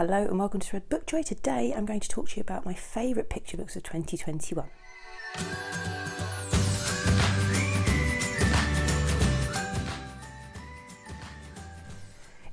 Hello and welcome to Red Book Joy. Today I'm going to talk to you about my favourite picture books of 2021.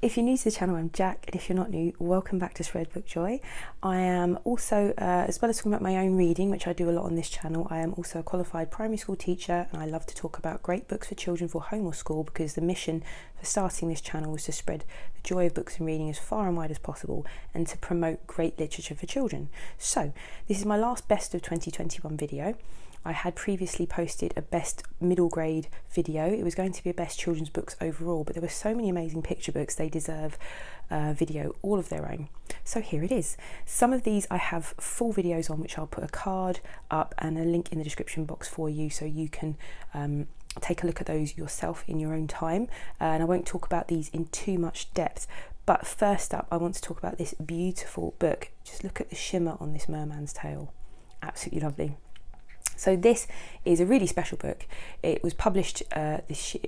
If you're new to the channel, I'm Jack, and if you're not new, welcome back to Red Book Joy. I am also, as well as talking about my own reading, which I do a lot on this channel, I am also a qualified primary school teacher, and I love to talk about great books for children for home or school, because the mission for starting this channel was to spread the joy of books and reading as far and wide as possible, and to promote great literature for children. So this is my last best of 2021 video. I had previously posted a best middle grade video. It was going to be a best children's books overall, but there were so many amazing picture books, they deserve a video all of their own. So here it is. Some of these I have full videos on, which I'll put a card up and a link in the description box for you, so you can take a look at those yourself in your own time. And I won't talk about these in too much depth. But first up, I want to talk about this beautiful book. Just look at the shimmer on this merman's tail. Absolutely lovely. So this is a really special book. It was published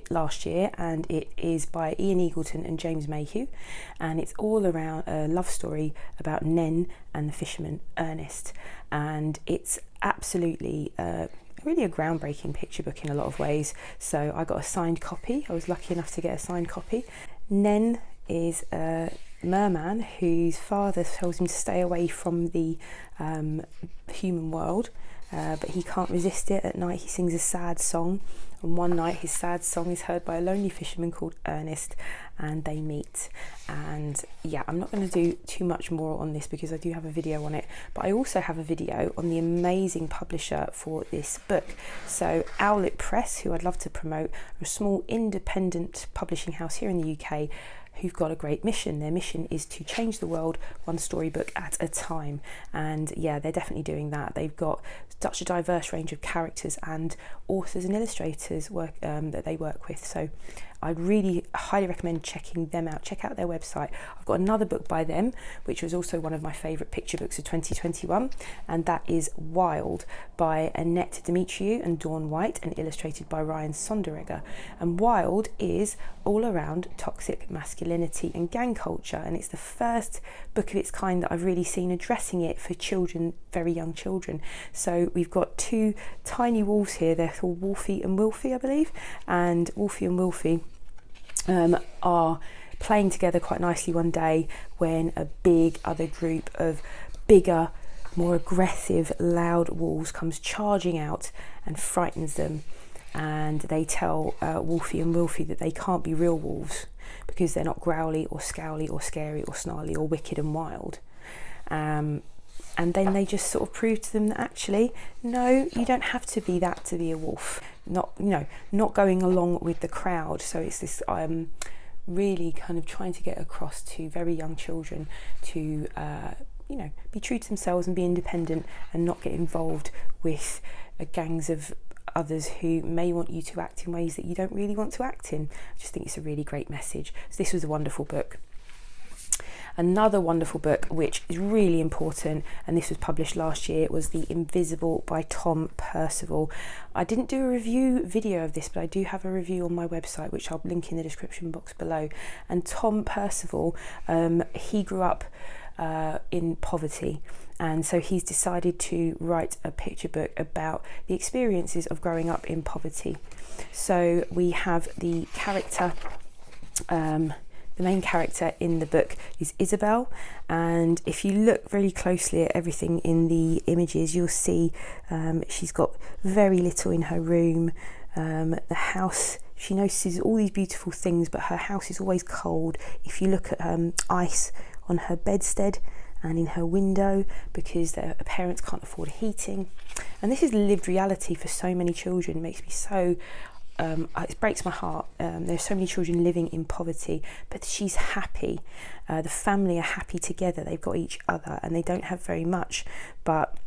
last year, and it is by Ian Eagleton and James Mayhew, and it's all around a love story about Nen and the fisherman Ernest, and it's absolutely really a groundbreaking picture book in a lot of ways. So I got a signed copy. I was lucky enough to get a signed copy. Nen is a merman whose father tells him to stay away from the human world. But he can't resist it. At night he sings a sad song, and one night his sad song is heard by a lonely fisherman called Ernest, and they meet. And yeah, I'm not going to do too much more on this because I do have a video on it, but I also have a video on the amazing publisher for this book. So Owlet Press, who I'd love to promote, are a small independent publishing house here in the UK who've got a great mission. Their mission is to change the world one storybook at a time, and yeah, they're definitely doing that. They've got such a diverse range of characters and authors and illustrators that they work with, so I'd really highly recommend checking them out. Check out their website. I've got another book by them, which was also one of my favourite picture books of 2021, and that is Wild by Annette Demetriou and Dawn White, and illustrated by Ryan Sonderegger. And Wild is all around toxic masculinity and gang culture, and it's the first book of its kind that I've really seen addressing it for children, very young children. So we've got two tiny wolves here. They're called Wolfie and Wilfie, I believe, and Wolfie and Wilfie are playing together quite nicely one day when a big other group of bigger, more aggressive, loud wolves comes charging out and frightens them, and they tell Wolfie and Wilfie that they can't be real wolves because they're not growly or scowly or scary or snarly or wicked and wild. And then they just sort of prove to them that actually, no, you don't have to be that to be a wolf. Not going along with the crowd. So it's this really kind of trying to get across to very young children to be true to themselves and be independent and not get involved with gangs of others who may want you to act in ways that you don't really want to act in. I just think it's a really great message. So this was a wonderful book. Another wonderful book, which is really important, and this was published last year, was The Invisible by Tom Percival. I didn't do a review video of this, but I do have a review on my website, which I'll link in the description box below. And Tom Percival, he grew up in poverty, and so he's decided to write a picture book about the experiences of growing up in poverty. So we have the character, the main character in the book is Isabel, and if you look very closely at everything in the images, you'll see she's got very little in her room. The house, she notices all these beautiful things, but her house is always cold. If you look at ice on her bedstead and in her window, because their parents can't afford heating. And this is lived reality for so many children. It makes me so it breaks my heart. There's so many children living in poverty, but she's happy. The family are happy together. They've got each other, and they don't have very much, but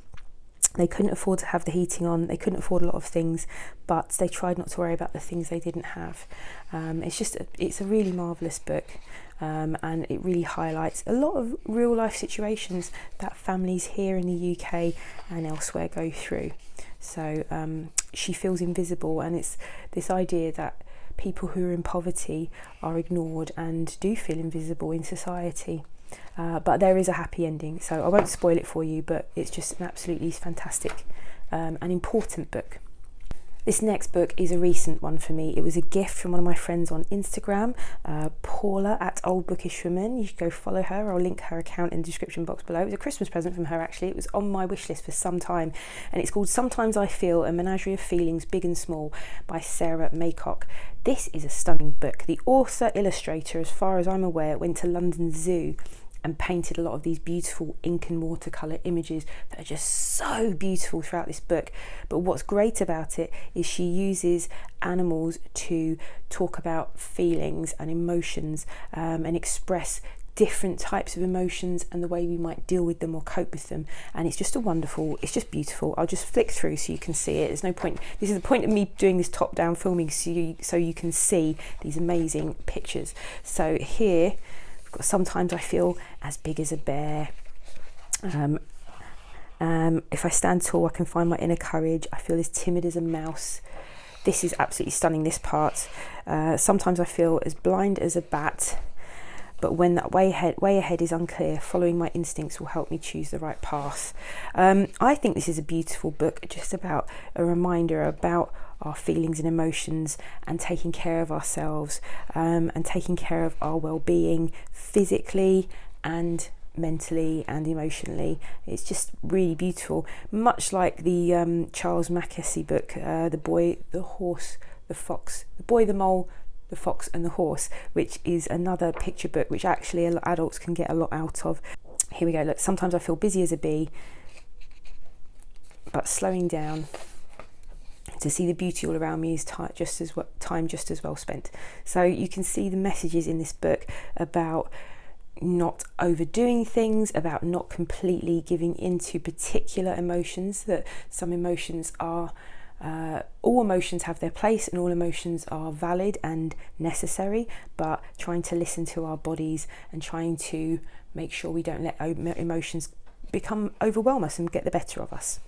they couldn't afford to have the heating on. They couldn't afford a lot of things, but they tried not to worry about the things they didn't have. It's a really marvellous book, and it really highlights a lot of real life situations that families here in the UK and elsewhere go through. So she feels invisible, and it's this idea that people who are in poverty are ignored and do feel invisible in society. but there is a happy ending, so I won't spoil it for you, but it's just an absolutely fantastic and important book. This next book is a recent one for me. It was a gift from one of my friends on Instagram, Paula at Old Bookish Woman. You should go follow her. I'll link her account in the description box below. It was a Christmas present from her, actually. It was on my wish list for some time, and it's called Sometimes I Feel, A Menagerie of Feelings, Big and Small by Sarah Maycock. This is a stunning book. The author illustrator, as far as I'm aware, went to London Zoo and painted a lot of these beautiful ink and watercolour images that are just so beautiful throughout this book. But what's great about it is she uses animals to talk about feelings and emotions, and express different types of emotions and the way we might deal with them or cope with them. And it's just it's just beautiful. I'll just flick through so you can see it. There's no point, this is the point of me doing this top down filming, so you can see these amazing pictures. So here, sometimes I feel as big as a bear. If I stand tall, I can find my inner courage. I feel as timid as a mouse. This is absolutely stunning, this part. Sometimes I feel as blind as a bat, but when that way ahead is unclear, following my instincts will help me choose the right path. I think this is a beautiful book, just about a reminder about our feelings and emotions, and taking care of ourselves, and taking care of our well-being physically and mentally and emotionally. It's just really beautiful, much like the Charles Mackesy book, The Boy, the Horse, the Fox, The Boy, the Mole, the Fox and the Horse, which is another picture book which actually adults can get a lot out of. Here we go. Look, sometimes I feel busy as a bee, but slowing down to see the beauty all around me is time just as well spent. So you can see the messages in this book about not overdoing things, about not completely giving into particular emotions, that some emotions are all emotions have their place and all emotions are valid and necessary, but trying to listen to our bodies and trying to make sure we don't let emotions overwhelm us and get the better of us.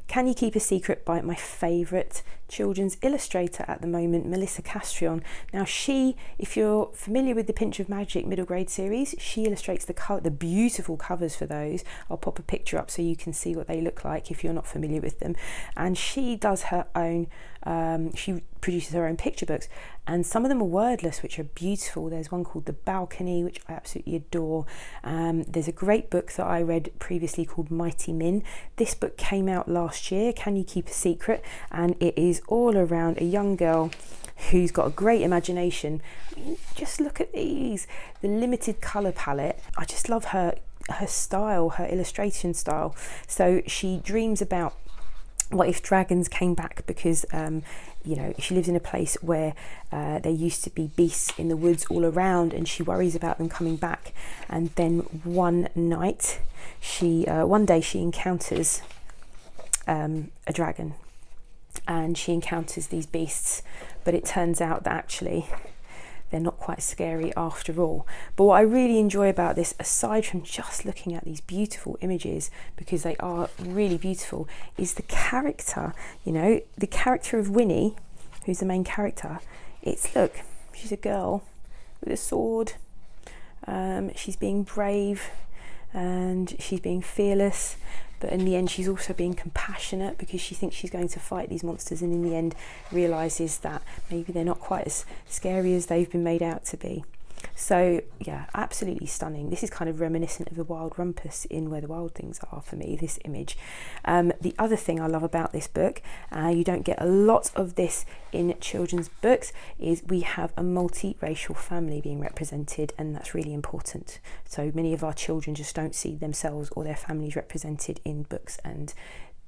Can You Keep a Secret by my favourite children's illustrator at the moment, Melissa Castrion. Now she, if you're familiar with the Pinch of Magic middle grade series, she illustrates the beautiful covers for those. I'll pop a picture up so you can see what they look like if you're not familiar with them. And she does her own, she produces her own picture books, and some of them are wordless, which are beautiful. There's one called The Balcony, which I absolutely adore. There's a great book that I read previously called Mighty Min. This book came out last year, Can You Keep a Secret? And it is all around a young girl who's got a great imagination. I mean, just look at these, the limited colour palette. I just love her style, her illustration style. So she dreams about what if dragons came back, because she lives in a place where there used to be beasts in the woods all around, and she worries about them coming back. And then one day she encounters a dragon, and she encounters these beasts, but it turns out that actually they're not quite scary after all. But what I really enjoy about this, aside from just looking at these beautiful images, because they are really beautiful, is the character. The character of Winnie, who's the main character. Look, she's a girl with a sword. She's being brave and she's being fearless, but in the end she's also being compassionate, because she thinks she's going to fight these monsters, and in the end realises that maybe they're not quite as scary as they've been made out to be. So yeah, absolutely stunning. This is kind of reminiscent of the Wild Rumpus in Where the Wild Things Are for me, this image. The other thing I love about this book, you don't get a lot of this in children's books, is we have a multi-racial family being represented, and that's really important. So many of our children just don't see themselves or their families represented in books, and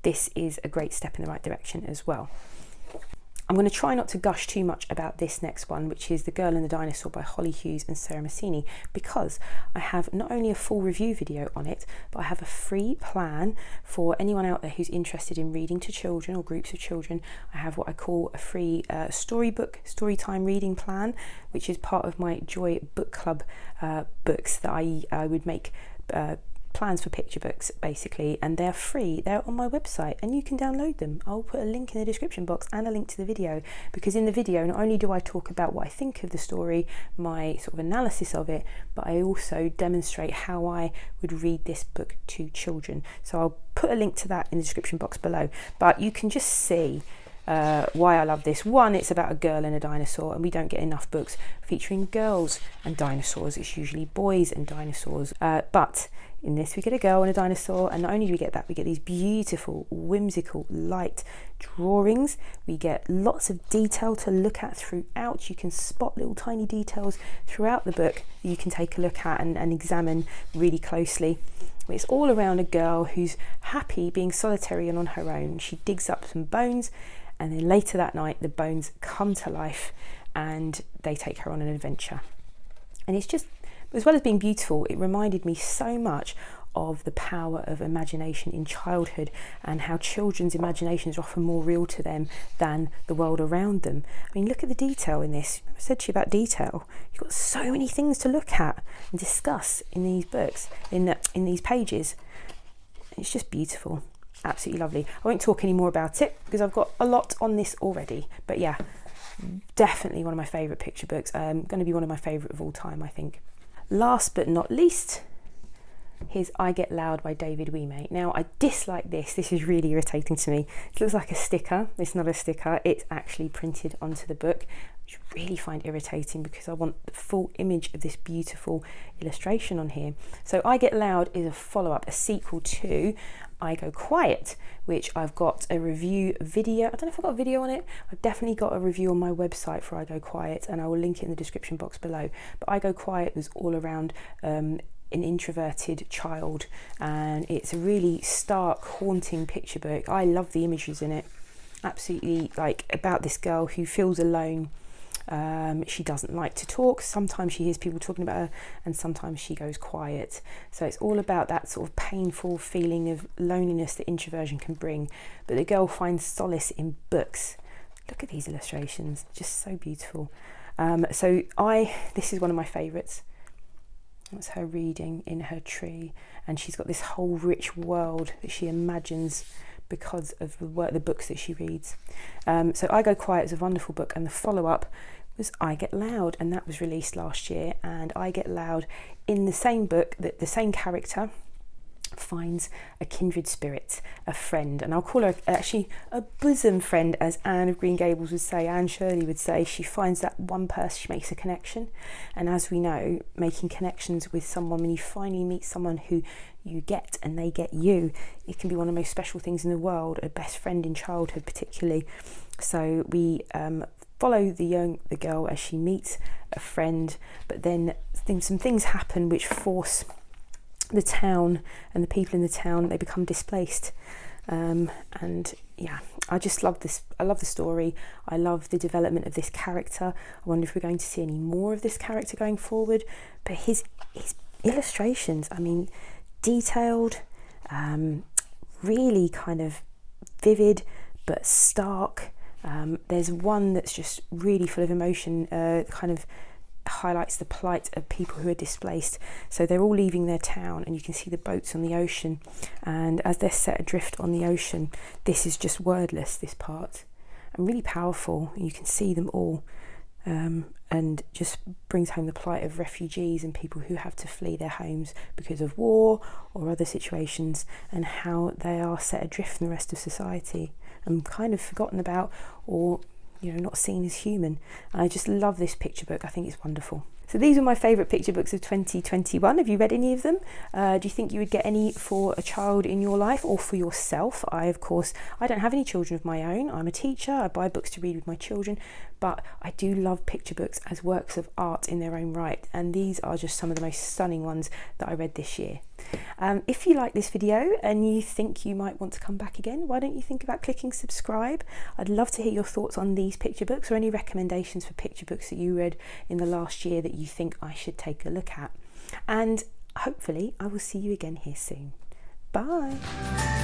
this is a great step in the right direction as well. I'm going to try not to gush too much about this next one, which is The Girl and the Dinosaur by Holly Hughes and Sarah Massini, because I have not only a full review video on it, but I have a free plan for anyone out there who's interested in reading to children or groups of children. I have what I call a free storytime reading plan, which is part of my Joy Book Club books that I would make plans for picture books basically, and they're free. They're on my website and you can download them. I'll put a link in the description box and a link to the video, because in the video not only do I talk about what I think of the story, my sort of analysis of it, but I also demonstrate how I would read this book to children. So I'll put a link to that in the description box below, but you can just see why I love this. One, it's about a girl and a dinosaur, and we don't get enough books featuring girls and dinosaurs. It's usually boys and dinosaurs, but in this we get a girl and a dinosaur, and not only do we get that, we get these beautiful, whimsical, light drawings. We get lots of detail to look at throughout. You can spot little tiny details throughout the book that you can take a look at and examine really closely. It's all around a girl who's happy being solitary and on her own. She digs up some bones, and then later that night the bones come to life and they take her on an adventure. And it's just, as well as being beautiful, it reminded me so much of the power of imagination in childhood, and how children's imaginations are often more real to them than the world around them. I mean, look at the detail in this. I said to you about detail. You've got so many things to look at and discuss in these books, in these pages. It's just beautiful. Absolutely lovely. I won't talk any more about it because I've got a lot on this already. But yeah, definitely one of my favourite picture books. Going to be one of my favourite of all time, I think. Last but not least, here's I Get Loud by David Wieme. Now, I dislike this. This is really irritating to me. It looks like a sticker. It's not a sticker. It's actually printed onto the book, which I really find irritating because I want the full image of this beautiful illustration on here. So I Get Loud is a follow-up, a sequel to I Go Quiet, which I've got a review video. I don't know if I've got a video on it. I've definitely got a review on my website for I Go Quiet, and I will link it in the description box below. But I Go Quiet was all around an introverted child, and it's a really stark, haunting picture book. I love the images in it. Absolutely, like, about this girl who feels alone. She doesn't like to talk. Sometimes she hears people talking about her, and sometimes she goes quiet. So it's all about that sort of painful feeling of loneliness that introversion can bring. But the girl finds solace in books. Look at these illustrations, just so beautiful. This is one of my favourites. That's her reading in her tree, and she's got this whole rich world that she imagines because of the books that she reads. So I Go Quiet is a wonderful book, and the follow-up was I Get Loud, and that was released last year. And I Get Loud, in the same book, that the same character finds a kindred spirit, a friend, and I'll call her actually a bosom friend, as Anne of Green Gables would say, Anne Shirley would say. She finds that one person, she makes a connection, and as we know, making connections with someone, when you finally meet someone who you get and they get you, it can be one of the most special things in the world, a best friend in childhood particularly. So we follow the girl as she meets a friend, but then some things happen which force the town and the people in the town, they become displaced. And yeah, I just love this. I love the story. I love the development of this character. I wonder if we're going to see any more of this character going forward. But his illustrations, I mean, detailed, really kind of vivid but stark. There's one that's just really full of emotion, kind of highlights the plight of people who are displaced. So they're all leaving their town, and you can see the boats on the ocean, and as they're set adrift on the ocean, this is just wordless, this part, and really powerful. You can see them all, and just brings home the plight of refugees and people who have to flee their homes because of war or other situations, and how they are set adrift from the rest of society and kind of forgotten about, or not seen as human. And I just love this picture book. I think it's wonderful. So these are my favourite picture books of 2021. Have you read any of them? Do you think you would get any for a child in your life or for yourself? I don't have any children of my own. I'm a teacher. I buy books to read with my children, but I do love picture books as works of art in their own right. And these are just some of the most stunning ones that I read this year. If you like this video and you think you might want to come back again, why don't you think about clicking subscribe? I'd love to hear your thoughts on these picture books, or any recommendations for picture books that you read in the last year that you think I should take a look at. And hopefully I will see you again here soon. Bye.